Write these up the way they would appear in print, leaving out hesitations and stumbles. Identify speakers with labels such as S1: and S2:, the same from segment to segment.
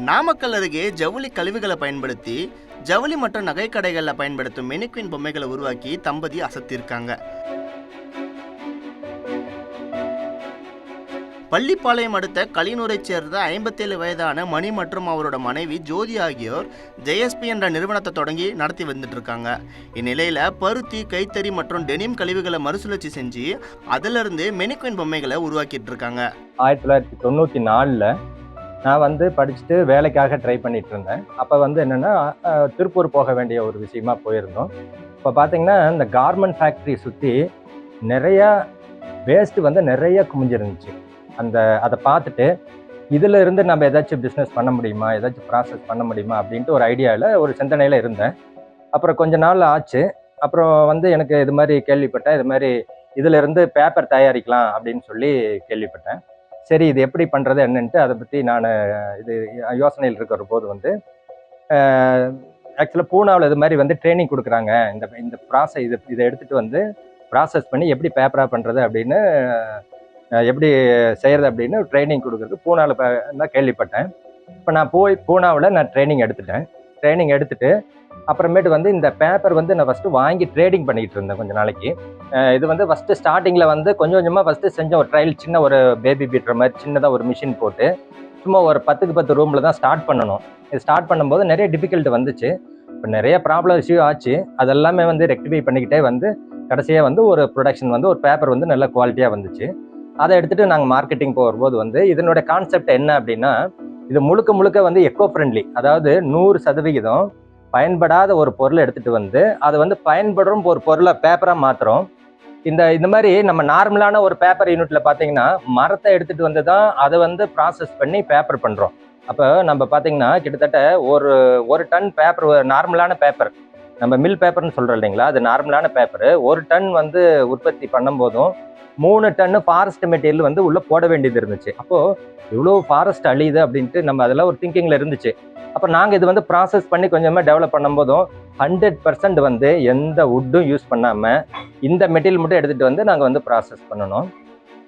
S1: நாமக்கல் அருகே ஜவுளி கழிவுகளை பயன்படுத்தி ஜவுளி மற்றும் நகைக்கடைகளில் பயன்படுத்தும் மெனிக்வின் பொம்மைகளை உருவாக்கி தம்பதி அசத்திருக்காங்க. பள்ளிப்பாளையம் அடுத்த கலினூரைச் சேர்ந்த 57 வயதான மணி மற்றும் அவரோட மனைவி ஜோதி ஆகியோர் ஜேஎஸ்பி என்ற நிறுவனத்தை தொடங்கி நடத்தி வந்துட்டு இருக்காங்க. இந்நிலையில பருத்தி, கைத்தறி மற்றும் டெனிம் கழிவுகளை மறுசுழற்சி செஞ்சு அதிலிருந்து மெனிக்வின் பொம்மைகளை உருவாக்கிட்டு இருக்காங்க.
S2: 1994 நான் படிச்சுட்டு வேலைக்காக ட்ரை பண்ணிட்டு இருந்தேன். அப்போ என்னென்னா திருப்பூர் போக வேண்டிய ஒரு விஷயமா போயிருந்தோம். இப்போ பார்த்தீங்கன்னா இந்த கார்மெண்ட் ஃபேக்ட்ரி சுற்றி நிறையா வேஸ்ட்டு நிறைய குமிஞ்சிருந்துச்சு. அதை பார்த்துட்டு இதில் இருந்து நம்ம ஏதாச்சும் பிஸ்னஸ் பண்ண முடியுமா, ஏதாச்சும் ப்ராசஸ் பண்ண முடியுமா அப்படின்ட்டு ஒரு ஐடியாவில் ஒரு சிந்தனையில் இருந்தேன். அப்புறம் கொஞ்ச நாள் ஆச்சு. அப்புறம் எனக்கு இது மாதிரி கேள்விப்பட்டேன், இது மாதிரி இதில் இருந்து பேப்பர் தயாரிக்கலாம் அப்படின்னு சொல்லி கேள்விப்பட்டேன். சரி, இது எப்படி பண்ணுறது என்னன்ட்டு அதை பற்றி நான் இது யோசனையில் இருக்கிற போது ஆக்சுவலாக பூனாவில் இது மாதிரி ட்ரைனிங் கொடுக்குறாங்க. இந்த ப்ராசஸ் இதை எடுத்துகிட்டு ப்ராசஸ் பண்ணி எப்படி பேப்பராக பண்ணுறது அப்படின்னு, எப்படி செய்கிறது அப்படின்னு ட்ரைனிங் கொடுக்குறது பூனாவில் தான் கேள்விப்பட்டேன். இப்போ நான் பூனாவில் நான் ட்ரைனிங் எடுத்துட்டு அப்புறமேட்டு இந்த பேப்பர் நான் ஃபஸ்ட்டு வாங்கி ட்ரேடிங் பண்ணிக்கிட்டு இருந்தேன் கொஞ்சம் நாளைக்கு. இது ஃபஸ்ட்டு ஸ்டார்டிங்கில் கொஞ்சம் கொஞ்சமாக ஃபஸ்ட்டு செஞ்ச ஒரு ட்ரையல், சின்ன ஒரு பேபி பீட்டுற மாதிரி சின்னதாக ஒரு மிஷின் போட்டு சும்மா ஒரு 10க்கு 10 ரூமில் தான் ஸ்டார்ட் பண்ணணும். இது ஸ்டார்ட் பண்ணும்போது நிறைய டிஃபிகல்ட் வந்துச்சு. இப்போ நிறைய ப்ராப்ளம் இஷ்யூ ஆச்சு. அதெல்லாமே ரெக்டிஃபை பண்ணிக்கிட்டே கடைசியாக ஒரு ப்ரொடக்ஷன் ஒரு பேப்பர் நல்ல குவாலிட்டியாக வந்துச்சு. அதை எடுத்துகிட்டு நாங்கள் மார்க்கெட்டிங் போகும்போது இதனோட கான்செப்ட் என்ன அப்படின்னா, இது முழுக்க முழுக்க எக்கோ ஃப்ரெண்ட்லி. அதாவது 100% பயன்படாத ஒரு பொருளை எடுத்துகிட்டு அதை பயன்படுற ஒரு பொருளை பேப்பராக மாற்றுறோம். இந்த மாதிரி நம்ம நார்மலான ஒரு பேப்பர் யூனிட்டில் பார்த்தீங்கன்னா மரத்தை எடுத்துகிட்டு தான் அதை ப்ராசஸ் பண்ணி பேப்பர் பண்ணுறோம். அப்போ நம்ம பார்த்தீங்கன்னா கிட்டத்தட்ட ஒரு டன் பேப்பர், நார்மலான பேப்பர், நம்ம மில் பேப்பர்னு சொல்கிறோம் இல்லைங்களா, அது நார்மலான பேப்பரு. ஒரு டன் உற்பத்தி பண்ணும்போதும் 3 டன்னு ஃபாரஸ்ட் மெட்டீரியல் உள்ளே போட வேண்டியது இருந்துச்சு. அப்போது இவ்வளோ ஃபாரஸ்ட் அழியுது அப்படின்ட்டு நம்ம அதெல்லாம் ஒரு திங்கிங்கில் இருந்துச்சு. அப்போ நாங்கள் இது ப்ராசஸ் பண்ணி கொஞ்சமாக டெவலப் பண்ணும்போதும் 100% எந்த வுட்டும் யூஸ் பண்ணாமல் இந்த மெட்டீரியல் மட்டும் எடுத்துகிட்டு நாங்கள் ப்ராசஸ் பண்ணணும்.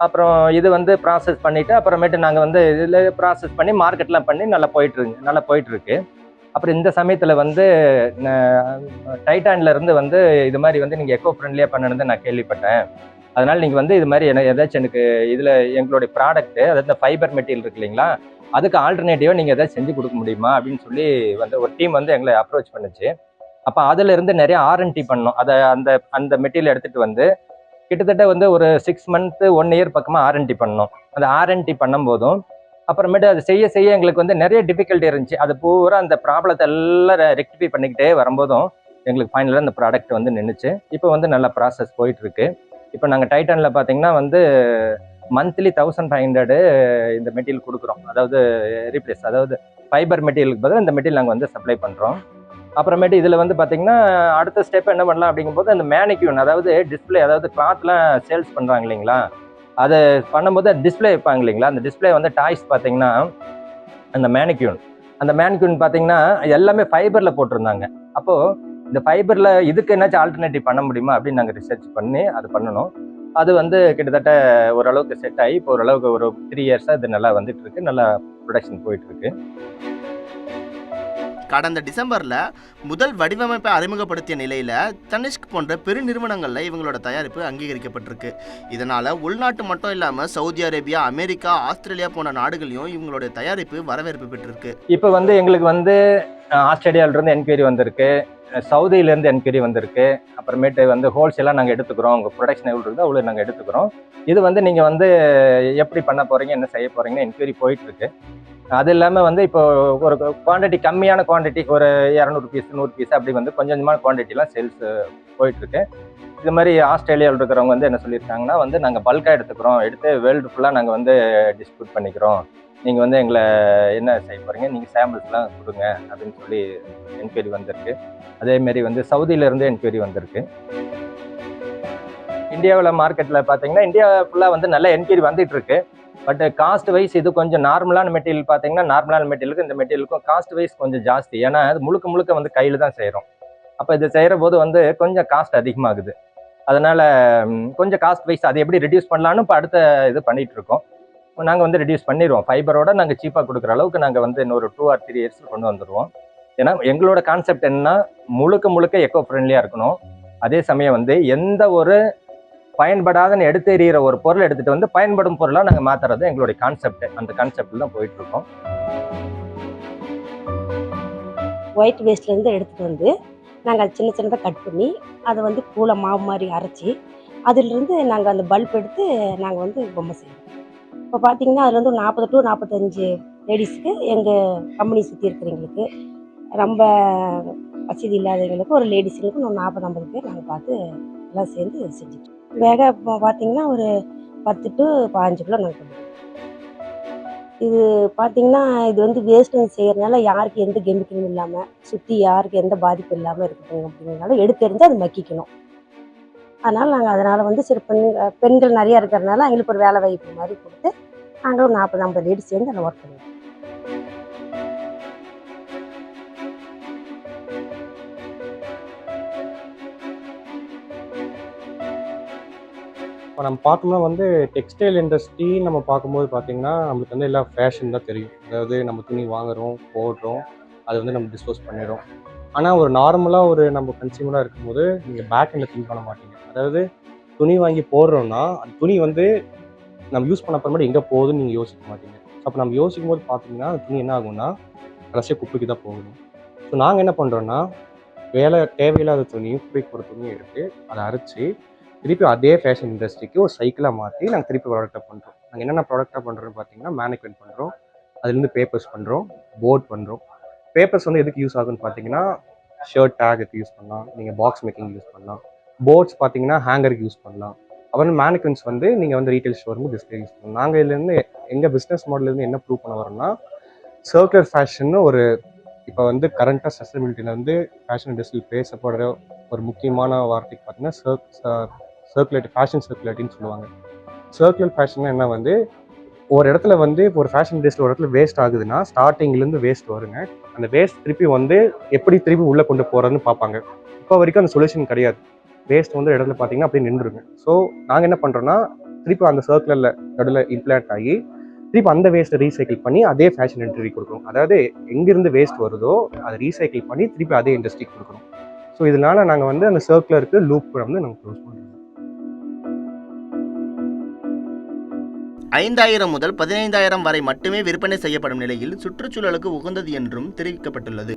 S2: அப்புறம் இது ப்ராசஸ் பண்ணிவிட்டு அப்புறமேட்டு நாங்கள் இதில் ப்ராசஸ் பண்ணி மார்க்கெட்லாம் பண்ணி நல்லா போயிட்டுருக்கு. அப்புறம் இந்த சமயத்தில் டைட்டான்லேருந்து இது மாதிரி நீங்கள் எக்கோ ஃப்ரெண்ட்லியாக பண்ணணுன்னு நான் கேள்விப்பட்டேன். அதனால் நீங்கள் இது மாதிரி ஏதாச்சும் எனக்கு இதில் எங்களுடைய ப்ராடக்ட்டு, அதாவது இந்த ஃபைபர் மெட்டீரியல் இருக்கு இல்லைங்களா, அதுக்கு ஆல்டர்னேட்டிவாக நீங்கள் எதாவது செஞ்சு கொடுக்க முடியுமா அப்படின்னு சொல்லி ஒரு டீம் எங்களை அப்ரோச் பண்ணுச்சு. அப்போ அதிலிருந்து நிறைய R&D பண்ணோம். அதை அந்த மெட்டீரியல் எடுத்துகிட்டு கிட்டத்தட்ட ஒரு 6 மந்த்து 1 இயர் பக்கமாக R&D பண்ணோம். அந்த R&D பண்ணும்போதும் அப்புறமேட்டு அதை செய்ய எங்களுக்கு நிறைய டிஃபிகல்ட்டி இருந்துச்சு. அது பூரா அந்த ப்ராப்ளத்தை எல்லாம் ரெக்டிஃபை பண்ணிக்கிட்டே வரும்போதும் எங்களுக்கு ஃபைனலாக அந்த ப்ராடக்ட் நின்றுச்சு. இப்போ நல்லா ப்ராசஸ் போயிட்டுருக்கு. இப்போ நாங்கள் டைட்டானில் பார்த்தீங்கன்னா மந்த்லி 1500 இந்த மெட்டீரியல் கொடுக்குறோம். அதாவது ரீப்ளேஸ், அதாவது ஃபைபர் மெட்டீரியலுக்கு பதிலாக இந்த மெட்டீரியல் நாங்கள் சப்ளை பண்ணுறோம். அப்புறமேட்டு இதில் பார்த்தீங்கன்னா அடுத்த ஸ்டெப் என்ன பண்ணலாம் அப்படிங்கும்போது அந்த மேனிக்யூன், அதாவது டிஸ்பிளே, அதாவது கிளாத்லாம் சேல்ஸ் பண்ணுறாங்க இல்லைங்களா, அதை பண்ணும்போது டிஸ்பிளே வைப்பாங்க இல்லைங்களா, அந்த டிஸ்பிளே டாய்ஸ் பார்த்தீங்கன்னா அந்த மேனிக்யூன் பார்த்தீங்கன்னா எல்லாமே ஃபைபரில் போட்டிருந்தாங்க. அப்போது இந்த ஃபைபரில் இதுக்கு என்னாச்சும் ஆல்டர்னேட்டிவ் பண்ண முடியுமா அப்படின்னு நாங்கள் ரிசர்ச் பண்ணி அது பண்ணணும். அது கிட்டத்தட்ட ஓரளவுக்கு செட் ஆகி இப்போ ஓரளவுக்கு ஒரு 3 இயர்ஸாக இது நல்லா வந்துட்டுருக்கு, நல்லா ப்ரொடக்ஷன் போயிட்டுருக்கு.
S1: கடந்த டிசம்பரில் முதல் வடிவமைப்பை அறிமுகப்படுத்திய நிலையில் தனிஷ்க் போன்ற பெருநிறுவனங்களில் இவங்களோட தயாரிப்பு அங்கீகரிக்கப்பட்டிருக்கு. இதனால் உள்நாட்டு மட்டும் இல்லாமல் சவுதி அரேபியா, அமெரிக்கா, ஆஸ்திரேலியா போன்ற நாடுகளையும் இவங்களுடைய தயாரிப்பு வரவேற்பு பெற்றிருக்கு.
S2: இப்போ எங்களுக்கு ஆஸ்திரேலியாவிலிருந்து என்கொயரி வந்திருக்கு, சவுதியிலேருந்து என்கொயரி வந்திருக்கு. அப்புறமேட்டு ஹோல்சேலாக நாங்கள் எடுத்துக்கிறோம், உங்கள் ப்ரொடக்ஷன் எவ்வளோ இருக்குதோ அவ்வளோ நாங்கள் எடுத்துக்கிறோம். இது நீங்கள் எப்படி பண்ண போகிறீங்க, என்ன செய்ய போகிறீங்கன்னு என்கொயரி போயிட்டுருக்கு. அது இல்லாமல் இப்போ ஒரு குவான்டிட்டி, கம்மியான குவான்டிட்டி, ஒரு 200 பீஸ் 100 பீஸ் அப்படி கொஞ்சம் கொஞ்சமான குவான்டிட்டிலாம் சேல்ஸ் போயிட்டுருக்கு. இது மாதிரி ஆஸ்திரேலியாவில் இருக்கிறவங்க என்ன சொல்லியிருக்காங்கன்னா நாங்கள் பல்காக எடுத்து வேர்ல்டு ஃபுல்லாக நாங்கள் டிஸ்ட்ரிபியூட் பண்ணிக்கிறோம், நீங்கள் எங்களை என்ன செய்ய போகிறீங்க, நீங்கள் சாம்பிள்ஸ்லாம் கொடுங்க அப்படின்னு சொல்லி என்கொயரி வந்திருக்கு. அதேமாரி சவுதியிலேருந்து என்கொயரி வந்திருக்கு. இந்தியாவில் மார்க்கெட்டில் பார்த்தீங்கன்னா இந்தியா ஃபுல்லாக நல்ல என்கொயரி வந்துட்டுருக்கு. பட் காஸ்ட் வைஸ் இது கொஞ்சம் நார்மலான மெட்டீரியல் பார்த்தீங்கன்னா, நார்மலான மெட்டீரியலுக்கு இந்த மெட்டீரியலுக்கும் காஸ்ட் வைஸ் கொஞ்சம் ஜாஸ்தி. ஏன்னா அது முழுக்க கையில் தான் செய்கிறோம். அப்போ இது செய்கிற போது கொஞ்சம் காஸ்ட் அதிகமாகுது. அதனால் கொஞ்சம் காஸ்ட் வைஸ் அதை எப்படி ரெடியூஸ் பண்ணலான்னு இப்போ அடுத்த இது பண்ணிகிட்ருக்கோம். நாங்கள் வந்து ரெடியூஸ் பண்ணிடுவோம். ஃபைபரோட நாங்கள் சீப்பாக கொடுக்குற அளவுக்கு நாங்கள் வந்து இன்னொரு 2 or 3 years கொண்டு வந்துடுவோம். ஏன்னா எங்களோட கான்செப்ட் என்னன்னா, முழுக்க எக்கோ ஃப்ரெண்ட்லியாக இருக்கணும். அதே சமயம் வந்து எந்த ஒரு பயன்படாதன்னு எடுத்து எறிகிற ஒரு பொருளை எடுத்துகிட்டு வந்து பயன்படும் பொருளாக நாங்கள் மாற்றுறது எங்களுடைய கான்செப்ட். அந்த கான்செப்டில் தான் போயிட்டுருக்கோம்.
S3: ஒயிட் வேஸ்ட்லேருந்து எடுத்துகிட்டு வந்து நாங்கள் அதை சின்னதாக கட் பண்ணி அதை வந்து கூழ மாவு மாதிரி அரைச்சி அதிலிருந்து நாங்கள் அந்த பல்ப் எடுத்து நாங்கள் வந்து பொம்மை செய்வோம். இப்போ பார்த்தீங்கன்னா அதில் வந்து 40 to 45 லேடிஸுக்கு எங்கள் கம்பெனி சுற்றி இருக்கிறவங்களுக்கு, ரொம்ப வசதி இல்லாதவங்களுக்கு, ஒரு லேடிஸுங்களுக்கு ஒரு 40-50 பேர் நாங்கள் பார்த்து எல்லாம் சேர்ந்து செஞ்சுட்டோம். வேக இப்போ பார்த்தீங்கன்னா ஒரு 10 to 15 கிலோ நாங்கள் பண்ணுவோம். இது பார்த்தீங்கன்னா இது வந்து வேஸ்ட்டு செய்கிறதுனால யாருக்கு எந்த கெமிக்கலும் இல்லாமல், சுற்றி யாருக்கு எந்த பாதிப்பும் இல்லாமல் இருக்கட்டும் அப்படிங்கிறனால எடுத்தெறிஞ்சு அதை மக்கிக்கணும். அதனால் வந்து சில பெண்கள் நிறையா இருக்கிறதுனால அவங்களுக்கு ஒரு வேலை வாய்ப்பு மாதிரி கொடுத்து நாங்கள் ஒரு 40-50 லேடிஸ் சேர்ந்து அதில் ஒர்க் பண்ணுவோம்.
S4: இப்போ நம்ம பார்த்தோம்னா வந்து டெக்ஸ்டைல் இண்டஸ்ட்ரி நம்ம பார்க்கும்போது பார்த்தீங்கன்னா, நம்மளுக்கு வந்து எல்லாம் ஃபேஷன் தான் தெரியும். அதாவது நம்ம துணி வாங்குறோம், போடுறோம், அதை வந்து நம்ம டிஸ்போஸ் பண்ணிடுறோம். ஆனால் ஒரு நார்மலாக ஒரு நம்ம கன்சியூமராக இருக்கும்போது நீங்கள் பேக் எண்டில் திங்க் பண்ண மாட்டீங்க. அதாவது துணி வாங்கி போடுறோம்னா அந்த துணி வந்து நம்ம யூஸ் பண்ண அப்புறமேட்டு எங்கே போகுதுன்னு நீங்கள் யோசிக்க மாட்டீங்க. ஸோ அப்போ நம்ம யோசிக்கும் போது பார்த்தீங்கன்னா அந்த துணி என்ன ஆகும்னா கடைசியாக குப்பைக்கு தான் போகணும். ஸோ நாங்கள் என்ன பண்ணுறோன்னா, தேவையில்லாத துணியும் குப்பைக்கு போகிற துணியை எடுத்து அதை அரைச்சி திருப்பி அதே ஃபேஷன் இண்டஸ்ட்ரிக்கு ஒரு சைக்கிளாக மாற்றி நாங்கள் திருப்பி ப்ராடக்டாக பண்ணுறோம். நாங்கள் என்னென்ன ப்ராடக்டாக பண்ணுறோன்னு பார்த்தீங்கன்னா, மேனிக்வின் பண்ணுறோம், அதுலேருந்து பேப்பர்ஸ் பண்ணுறோம், போர்ட் பண்ணுறோம். பேப்பர்ஸ் வந்து எதுக்கு யூஸ் ஆகுன்னு பார்த்தீங்கன்னா, ஷர்ட் டேகுக்கு யூஸ் பண்ணலாம், நீங்கள் பாக்ஸ் மேக்கிங் யூஸ் பண்ணலாம். போர்ட்ஸ் பார்த்தீங்கன்னா ஹேங்கருக்கு யூஸ் பண்ணலாம். அப்புறம் மேனிக்வின்ஸ் வந்து நீங்கள் வந்து ரீட்டைல் ஷோரூம் டிஸ்பிளே யூஸ் பண்ணலாம். நாங்கள் இதுலேருந்து எங்கள் பிஸ்னஸ் மாடல்லேருந்து என்ன ப்ரூவ் பண்ண வரோம்னா, சர்க்குலர் ஃபேஷன்னு ஒரு இப்போ வந்து கரண்ட்டாக சஸ்டைனபிலிட்டியில் வந்து ஃபேஷன் இண்டஸ்ட்ரியில் பேசப்படுற ஒரு முக்கியமான வார்த்தைக்கு பார்த்தீங்கன்னா ஃபேஷன் சர்க்குலேட்டின்னு சொல்லுவாங்க. சர்க்குலர் ஃபேஷன்னா என்ன வந்து ஒரு இடத்துல வந்து இப்போ ஒரு ஃபேஷன் இண்டஸ்ட்ரி ஒரு இடத்துல வேஸ்ட் ஆகுதுன்னா ஸ்டார்டிங்லேருந்து வேஸ்ட் வருங்க. அந்த வேஸ்ட் திருப்பி வந்து எப்படி திருப்பி உள்ளே கொண்டு போகிறதுன்னு பார்ப்பாங்க. இப்போ வரைக்கும் அந்த சொல்யூஷன் கிடையாது. வேஸ்ட் வந்து இடத்துல பார்த்தீங்கன்னா அப்படியே நின்றுருங்க. ஸோ நாங்கள் என்ன பண்ணுறோன்னா, திருப்பி அந்த சர்க்குலரில் நடுவில் இம்ப்ளான்ட் ஆகி திருப்பி அந்த வேஸ்ட்டை ரீசைக்கிள் பண்ணி அதே ஃபேஷன் இண்டஸ்ட்ரி கொடுக்குறோம். அதாவது எங்கேருந்து வேஸ்ட் வருதோ அதை ரீசைக்கிள் பண்ணி திருப்பி அதே இண்டஸ்ட்ரிக்கு கொடுக்குறோம். ஸோ இதனால நாங்கள் வந்து அந்த சர்க்குலருக்கு லூப் வந்து நாங்கள் க்ளோஸ் பண்ணுறோம்.
S1: 5,000 முதல் 15,000 வரை மட்டுமே விற்பனை செய்யப்படும் நிலையில் சுற்றுச்சூழலுக்கு உகந்தது என்றும் தெரிவிக்கப்பட்டுள்ளது.